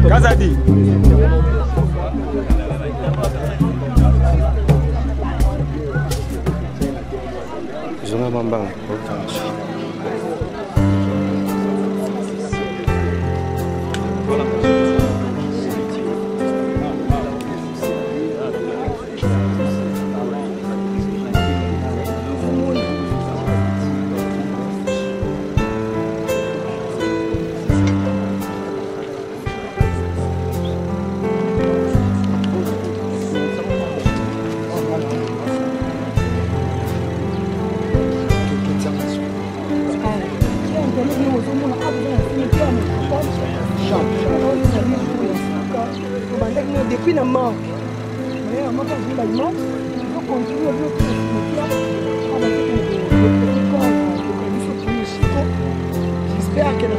Kazadi. Zona Bambang. Depuis la mort, il faut continuer à j'espère qu'elle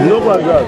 No bazar.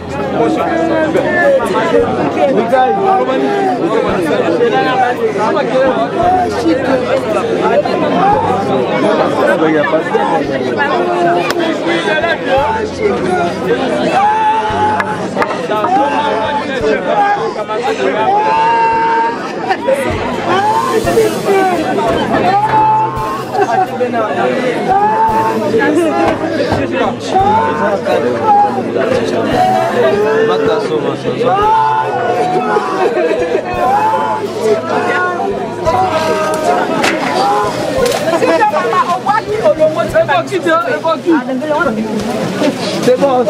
C'est bon.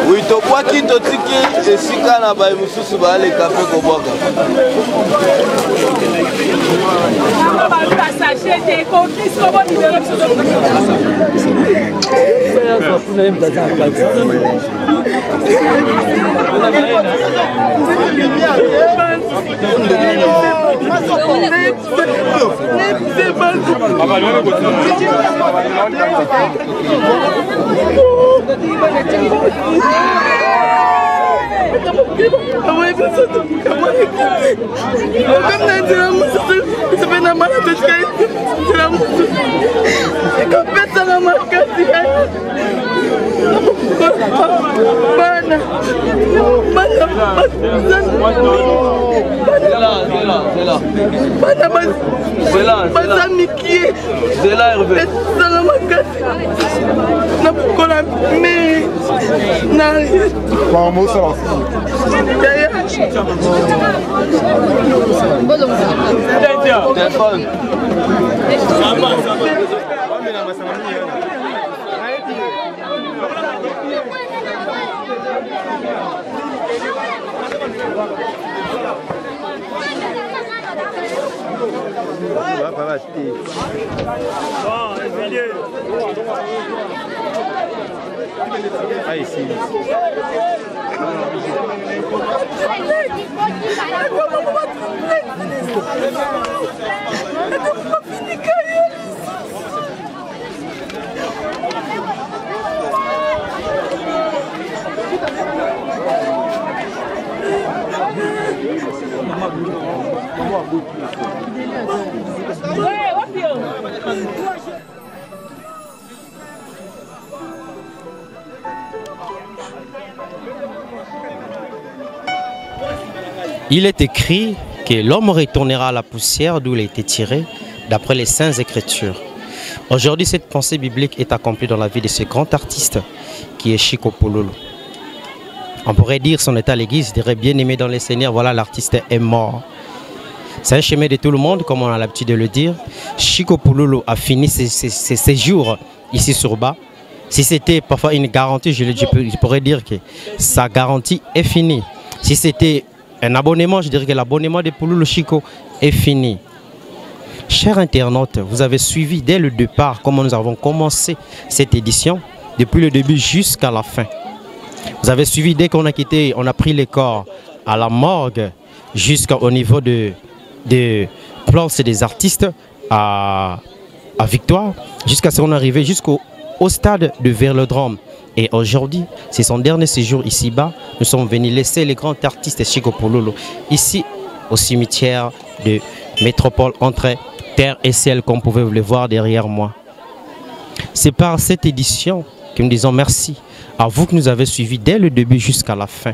Oui, to boaki to tiki esika na ba mususu ba le café ko boka. Il est écrit que l'homme retournera à la poussière d'où il a été tiré, d'après les Saintes Écritures. Aujourd'hui, cette pensée biblique est accomplie dans la vie de ce grand artiste qui est Chico Pouloulou. On pourrait dire son état à l'église, dirait bien aimé dans les Seigneurs, voilà l'artiste est mort. C'est un chemin de tout le monde, comme on a l'habitude de le dire. Chico Pouloulou a fini ses jours ici sur bas. Si c'était parfois une garantie, je pourrais dire que sa garantie est finie. Si c'était un abonnement, je dirais que l'abonnement de Pouloulou Chico est fini. Chers internautes, vous avez suivi dès le départ comment nous avons commencé cette édition, depuis le début jusqu'à la fin. Vous avez suivi dès qu'on a quitté, on a pris les corps à la morgue jusqu'au niveau de place des artistes à Victoire, jusqu'à ce qu'on arrive jusqu'au stade de Vélodrome Et aujourd'hui, c'est son dernier séjour ici-bas. Nous sommes venus laisser les grands artistes Chico Pololo ici au cimetière de Métropole entre terre et ciel, comme vous pouvez le voir derrière moi. C'est par cette édition que nous disons merci à vous que nous avez suivis dès le début jusqu'à la fin.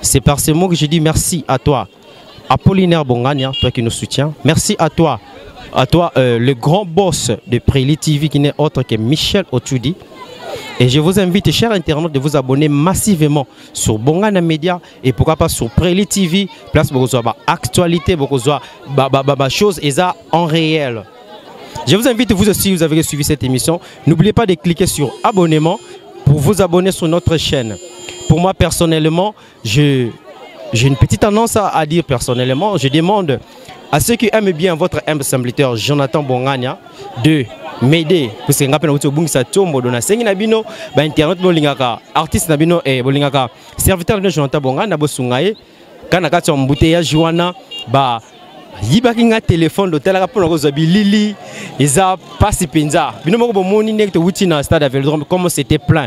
C'est par ces mots que je dis merci à toi, Apollinaire Bongania, toi qui nous soutiens. Merci à toi, le grand boss de Préli TV qui n'est autre que Michel Otudi. Et je vous invite, chers internautes, de vous abonner massivement sur Bongana Media et pourquoi pas sur Préli TV. Place pour que actualité, pour que choses et ça en réel. Je vous invite, vous aussi, vous avez suivi cette émission. N'oubliez pas de cliquer sur abonnement pour vous abonner sur notre chaîne. Pour moi, personnellement, j'ai une petite annonce à dire personnellement. Je demande à ceux qui aiment bien votre humble serviteur Jonathan Bongania de m'aider. Parce que artiste nabino et bolingaka serviteur de Jonathan Bongania bosungaye kana kati embouteillage wana ba yibakinga téléphone d'hôtel ka pona ko zabi lili eza pasi penza bino moko bomoni nek to wuti na stade Vélodrome comme c'était plein.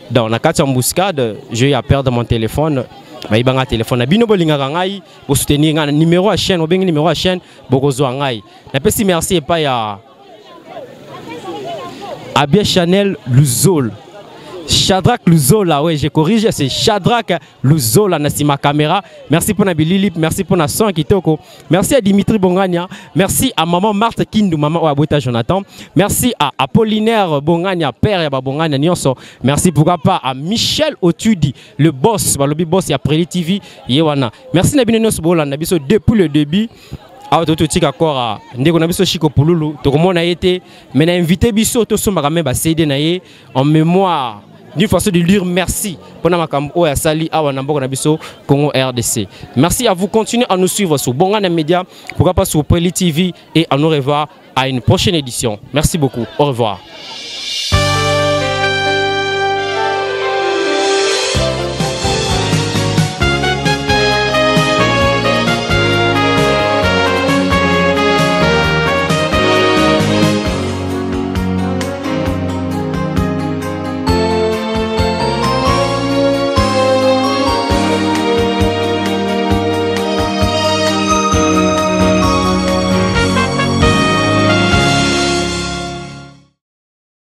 Dans la carte embuscade, j'ai eu à perdre mon téléphone. Je vais téléphone. Bino bolingaka ngai pour soutenir un numéro à chaîne, ou numéro à chaîne bokozo ngai. Na pesi merci et pas ya Abia Chanel Luzol. Shadrach Luzola, ouais, je corrige, c'est Shadrach Luzola, c'est ma caméra. Merci pour Nabililip, merci pour Nasson Kitoko. Merci à Dimitri Bongania, merci à maman Marthe Kindu, maman Oabota Jonathan. Merci à Apollinaire Bongania, père Yaba Bongania Nyonso. Merci pourquoi pas à Michel Otudi, le boss, le boss et après TV, Yewana. Merci Nabino Sobola, Nabiso depuis le début. Ah, tout petit accord, ndeko na biso Chico Pololo, to comment a été, mais na invité biso to somba même ba cédé naé en mémoire d'une façon de dire merci pour na makambo ya sali awa na mboko na biso Congo RDC. Merci à vous, continuez à nous suivre sur Bongana Media, pourquoi pas sur Préli TV et à nous revoir à une prochaine édition. Merci beaucoup. Au revoir.